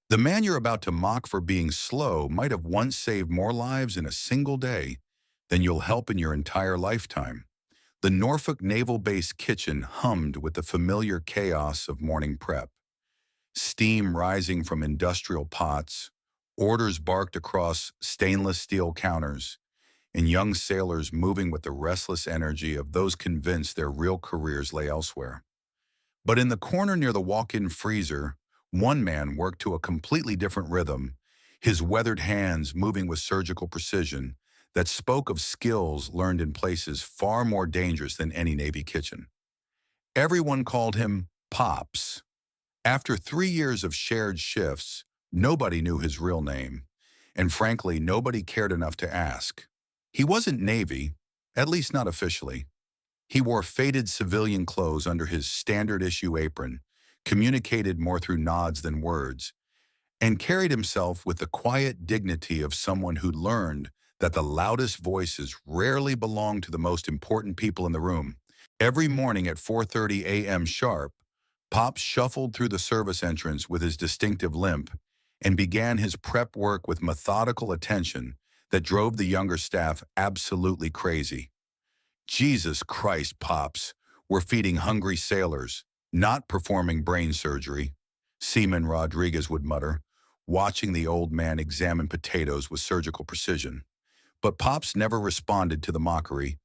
The man you're about to mock for being slow might have once saved more lives in a single day than you'll help in your entire lifetime. The Norfolk Naval Base kitchen hummed with the familiar chaos of morning prep. Steam rising from industrial pots, orders barked across stainless steel counters, and young sailors moving with the restless energy of those convinced their real careers lay elsewhere. But in the corner near the walk-in freezer, one man worked to a completely different rhythm, his weathered hands moving with surgical precision that spoke of skills learned in places far more dangerous than any Navy kitchen. Everyone called him Pops. After 3 years of shared shifts, nobody knew his real name, and frankly, nobody cared enough to ask. He wasn't Navy, at least not officially. He wore faded civilian clothes under his standard-issue apron, communicated more through nods than words, and carried himself with the quiet dignity of someone who learned that the loudest voices rarely belong to the most important people in the room. Every morning at 4:30 a.m. sharp, Pop shuffled through the service entrance with his distinctive limp and began his prep work with methodical attention that drove the younger staff absolutely crazy. Jesus Christ, Pops, we're feeding hungry sailors, not performing brain surgery, Seaman Rodriguez would mutter, watching the old man examine potatoes with surgical precision. But Pops never responded to the mockery,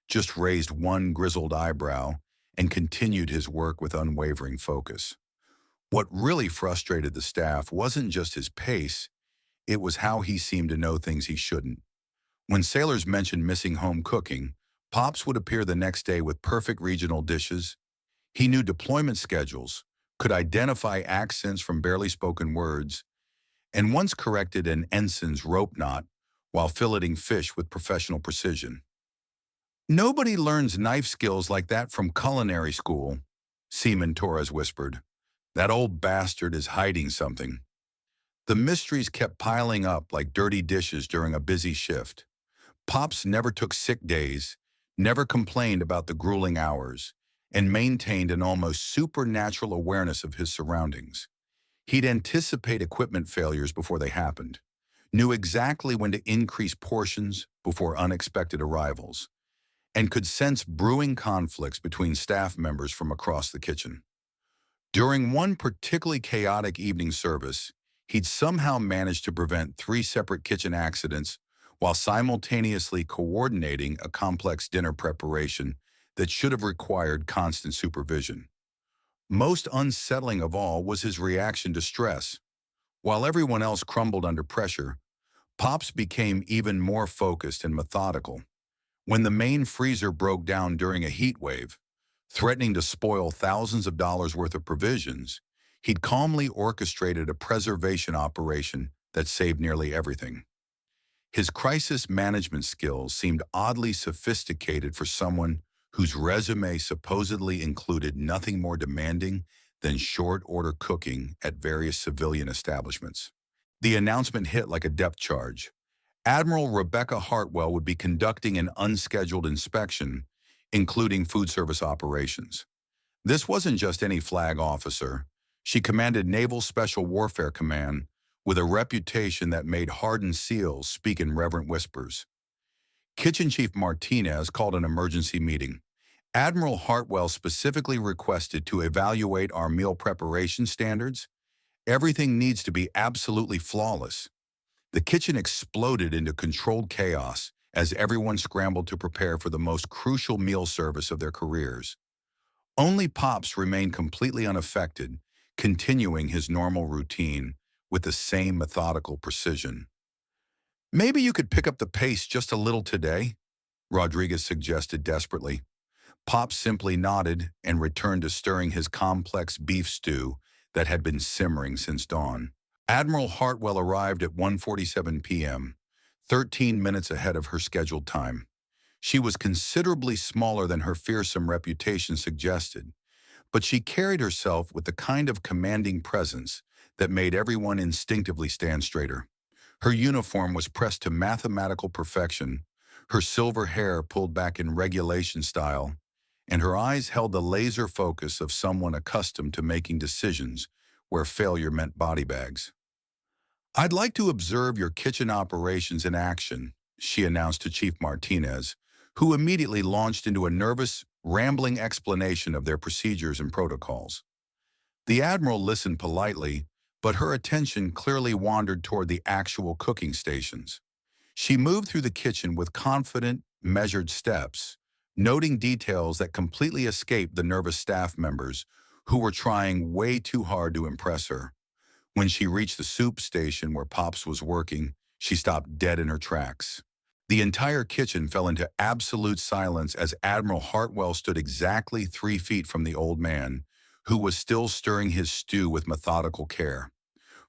just raised one grizzled eyebrow and continued his work with unwavering focus. What really frustrated the staff wasn't just his pace, it was how he seemed to know things he shouldn't. When sailors mentioned missing home cooking, Pops would appear the next day with perfect regional dishes. He knew deployment schedules, could identify accents from barely spoken words, and once corrected an ensign's rope knot while filleting fish with professional precision. Nobody learns knife skills like that from culinary school, Seaman Torres whispered. That old bastard is hiding something. The mysteries kept piling up like dirty dishes during a busy shift. Pops never took sick days, never complained about the grueling hours, and maintained an almost supernatural awareness of his surroundings. He'd anticipate equipment failures before they happened, knew exactly when to increase portions before unexpected arrivals, and could sense brewing conflicts between staff members from across the kitchen. During one particularly chaotic evening service, he'd somehow managed to prevent 3 separate kitchen accidents while simultaneously coordinating a complex dinner preparation that should have required constant supervision. Most unsettling of all was his reaction to stress. While everyone else crumbled under pressure, Pops became even more focused and methodical. When the main freezer broke down during a heat wave, threatening to spoil thousands of dollars worth of provisions, he'd calmly orchestrated a preservation operation that saved nearly everything. His crisis management skills seemed oddly sophisticated for someone whose resume supposedly included nothing more demanding than short-order cooking at various civilian establishments. The announcement hit like a depth charge. Admiral Rebecca Hartwell would be conducting an unscheduled inspection, including food service operations. This wasn't just any flag officer. She commanded Naval Special Warfare Command with a reputation that made hardened SEALs speak in reverent whispers. Kitchen Chief Martinez called an emergency meeting. Admiral Hartwell specifically requested to evaluate our meal preparation standards. Everything needs to be absolutely flawless. The kitchen exploded into controlled chaos as everyone scrambled to prepare for the most crucial meal service of their careers. Only Pops remained completely unaffected, continuing his normal routine with the same methodical precision. Maybe you could pick up the pace just a little today, Rodriguez suggested desperately. Pop simply nodded and returned to stirring his complex beef stew that had been simmering since dawn. Admiral Hartwell arrived at 1:47 p.m., 13 minutes ahead of her scheduled time. She was considerably smaller than her fearsome reputation suggested, but she carried herself with the kind of commanding presence that made everyone instinctively stand straighter. Her uniform was pressed to mathematical perfection, her silver hair pulled back in regulation style, and her eyes held the laser focus of someone accustomed to making decisions where failure meant body bags. I'd like to observe your kitchen operations in action, she announced to Chief Martinez, who immediately launched into a nervous, rambling explanation of their procedures and protocols. The Admiral listened politely, but her attention clearly wandered toward the actual cooking stations. She moved through the kitchen with confident, measured steps, noting details that completely escaped the nervous staff members who were trying way too hard to impress her. When she reached the soup station where Pops was working, she stopped dead in her tracks. The entire kitchen fell into absolute silence as Admiral Hartwell stood exactly 3 feet from the old man, who was still stirring his stew with methodical care.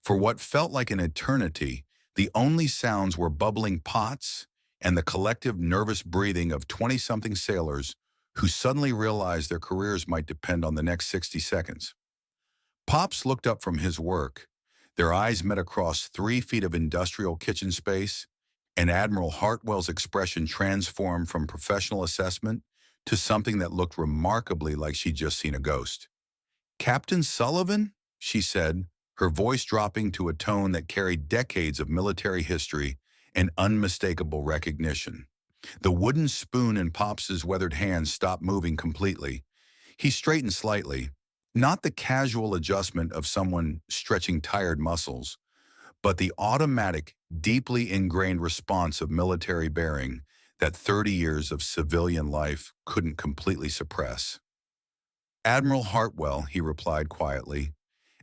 For what felt like an eternity, the only sounds were bubbling pots and the collective nervous breathing of 20-something sailors who suddenly realized their careers might depend on the next 60 seconds. Pops looked up from his work. Their eyes met across 3 feet of industrial kitchen space, and Admiral Hartwell's expression transformed from professional assessment to something that looked remarkably like she'd just seen a ghost. "Captain Sullivan?" she said, her voice dropping to a tone that carried decades of military history and unmistakable recognition. The wooden spoon in Pops's weathered hand stopped moving completely. He straightened slightly, not the casual adjustment of someone stretching tired muscles, but the automatic, deeply ingrained response of military bearing that 30 years of civilian life couldn't completely suppress. "Admiral Hartwell," he replied quietly,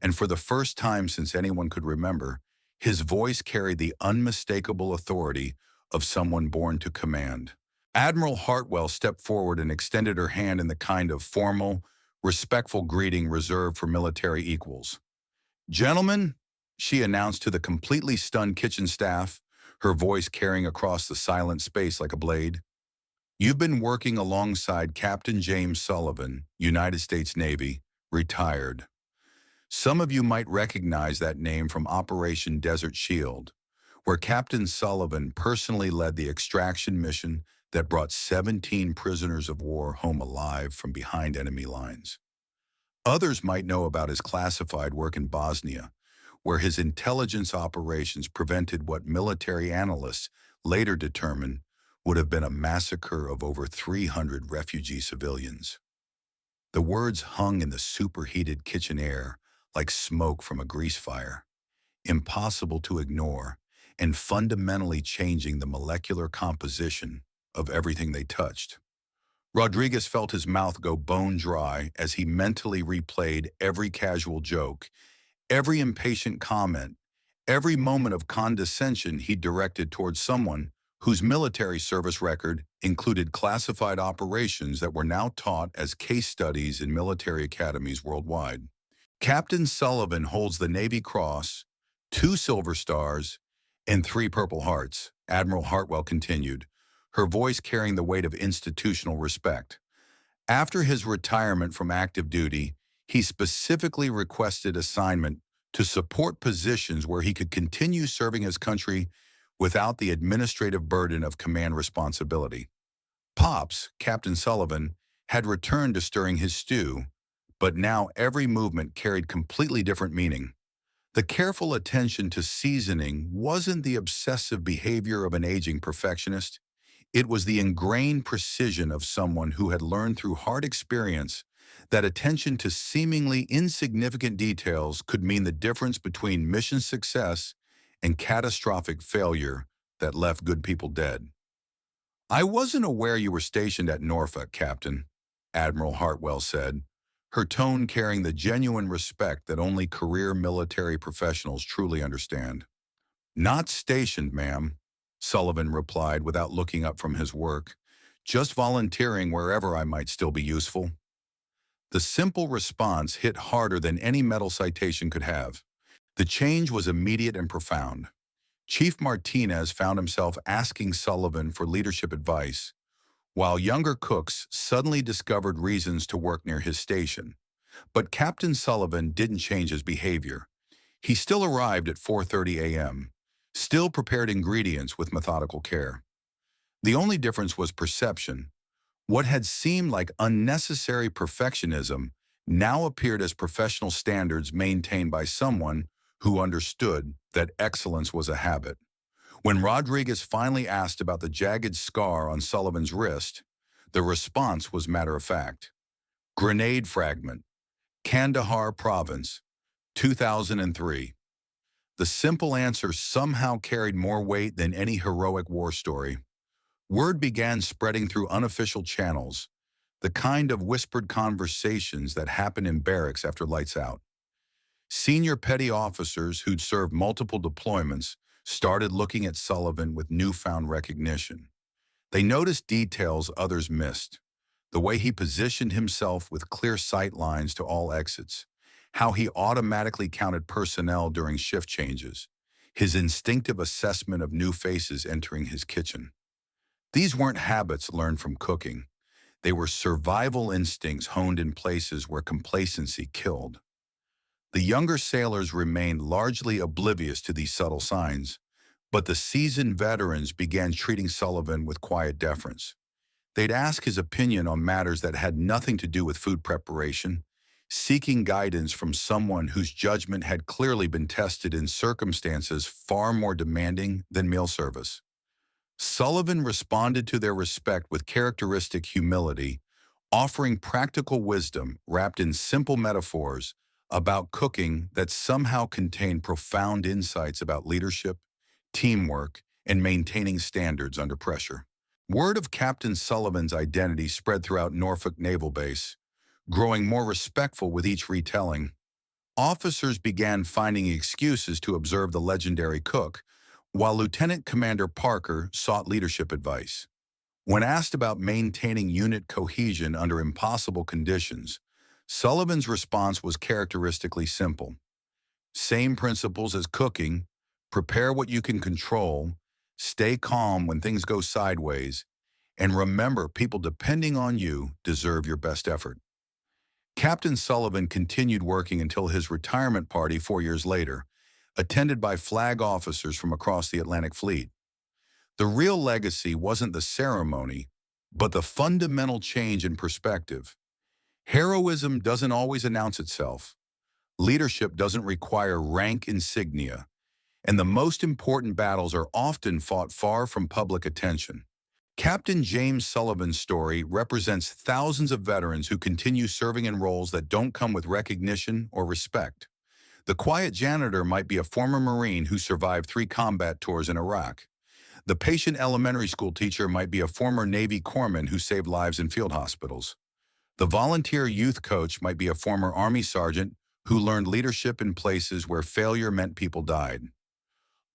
and for the first time since anyone could remember, his voice carried the unmistakable authority of someone born to command. Admiral Hartwell stepped forward and extended her hand in the kind of formal, respectful greeting reserved for military equals. "Gentlemen," she announced to the completely stunned kitchen staff, her voice carrying across the silent space like a blade, "you've been working alongside Captain James Sullivan, United States Navy, retired. Some of you might recognize that name from Operation Desert Shield, where Captain Sullivan personally led the extraction mission that brought 17 prisoners of war home alive from behind enemy lines. Others might know about his classified work in Bosnia, where his intelligence operations prevented what military analysts later determined would have been a massacre of over 300 refugee civilians." The words hung in the superheated kitchen air like smoke from a grease fire, impossible to ignore, and fundamentally changing the molecular composition of everything they touched. Rodriguez felt his mouth go bone dry as he mentally replayed every casual joke, every impatient comment, every moment of condescension he directed towards someone whose military service record included classified operations that were now taught as case studies in military academies worldwide. "Captain Sullivan holds the Navy Cross, 2 Silver Stars, and 3 Purple Hearts," Admiral Hartwell continued, her voice carrying the weight of institutional respect. "After his retirement from active duty, he specifically requested assignment to support positions where he could continue serving his country without the administrative burden of command responsibility." Pops, Captain Sullivan, had returned to stirring his stew, but now every movement carried completely different meaning. The careful attention to seasoning wasn't the obsessive behavior of an aging perfectionist. It was the ingrained precision of someone who had learned through hard experience that attention to seemingly insignificant details could mean the difference between mission success and catastrophic failure that left good people dead. "I wasn't aware you were stationed at Norfolk, Captain," Admiral Hartwell said, her tone carrying the genuine respect that only career military professionals truly understand. "Not stationed, ma'am," Sullivan replied without looking up from his work, "just volunteering wherever I might still be useful." The simple response hit harder than any medal citation could have. The change was immediate and profound. Chief Martinez found himself asking Sullivan for leadership advice, while younger cooks suddenly discovered reasons to work near his station. But Captain Sullivan didn't change his behavior. He still arrived at 4:30 a.m., still prepared ingredients with methodical care. The only difference was perception. What had seemed like unnecessary perfectionism now appeared as professional standards maintained by someone who understood that excellence was a habit. When Rodriguez finally asked about the jagged scar on Sullivan's wrist, the response was matter-of-fact. Grenade fragment, Kandahar Province, 2003. The simple answer somehow carried more weight than any heroic war story. Word began spreading through unofficial channels, the kind of whispered conversations that happen in barracks after lights out. Senior petty officers who'd served multiple deployments started looking at Sullivan with newfound recognition. They noticed details others missed: the way he positioned himself with clear sight lines to all exits, how he automatically counted personnel during shift changes, his instinctive assessment of new faces entering his kitchen. These weren't habits learned from cooking. They were survival instincts honed in places where complacency killed. The younger sailors remained largely oblivious to these subtle signs, but the seasoned veterans began treating Sullivan with quiet deference. They'd ask his opinion on matters that had nothing to do with food preparation, seeking guidance from someone whose judgment had clearly been tested in circumstances far more demanding than meal service. Sullivan responded to their respect with characteristic humility, offering practical wisdom wrapped in simple metaphors about cooking that somehow contained profound insights about leadership, teamwork, and maintaining standards under pressure. Word of Captain Sullivan's identity spread throughout Norfolk Naval Base, growing more respectful with each retelling. Officers began finding excuses to observe the legendary cook, while Lieutenant Commander Parker sought leadership advice. When asked about maintaining unit cohesion under impossible conditions, Sullivan's response was characteristically simple. Same principles as cooking: prepare what you can control, stay calm when things go sideways, and remember, people depending on you deserve your best effort. Captain Sullivan continued working until his retirement party 4 years later, attended by flag officers from across the Atlantic Fleet. The real legacy wasn't the ceremony, but the fundamental change in perspective. Heroism doesn't always announce itself. Leadership doesn't require rank insignia, and the most important battles are often fought far from public attention. Captain James Sullivan's story represents thousands of veterans who continue serving in roles that don't come with recognition or respect. The quiet janitor might be a former Marine who survived 3 combat tours in Iraq. The patient elementary school teacher might be a former Navy corpsman who saved lives in field hospitals. The volunteer youth coach might be a former Army sergeant who learned leadership in places where failure meant people died.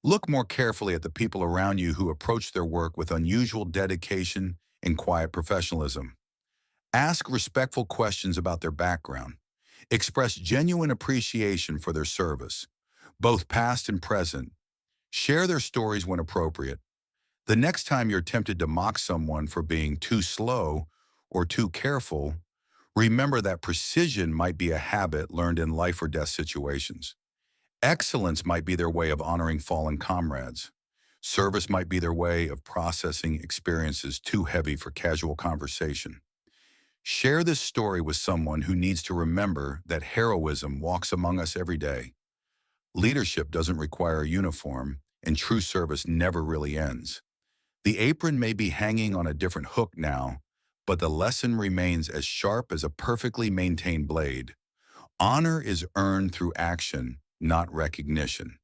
Look more carefully at the people around you who approach their work with unusual dedication and quiet professionalism. Ask respectful questions about their background. Express genuine appreciation for their service, both past and present. Share their stories when appropriate. The next time you're tempted to mock someone for being too slow or too careful, remember that precision might be a habit learned in life or death situations. Excellence might be their way of honoring fallen comrades. Service might be their way of processing experiences too heavy for casual conversation. Share this story with someone who needs to remember that heroism walks among us every day. Leadership doesn't require a uniform, and true service never really ends. The apron may be hanging on a different hook now, but the lesson remains as sharp as a perfectly maintained blade. Honor is earned through action, not recognition.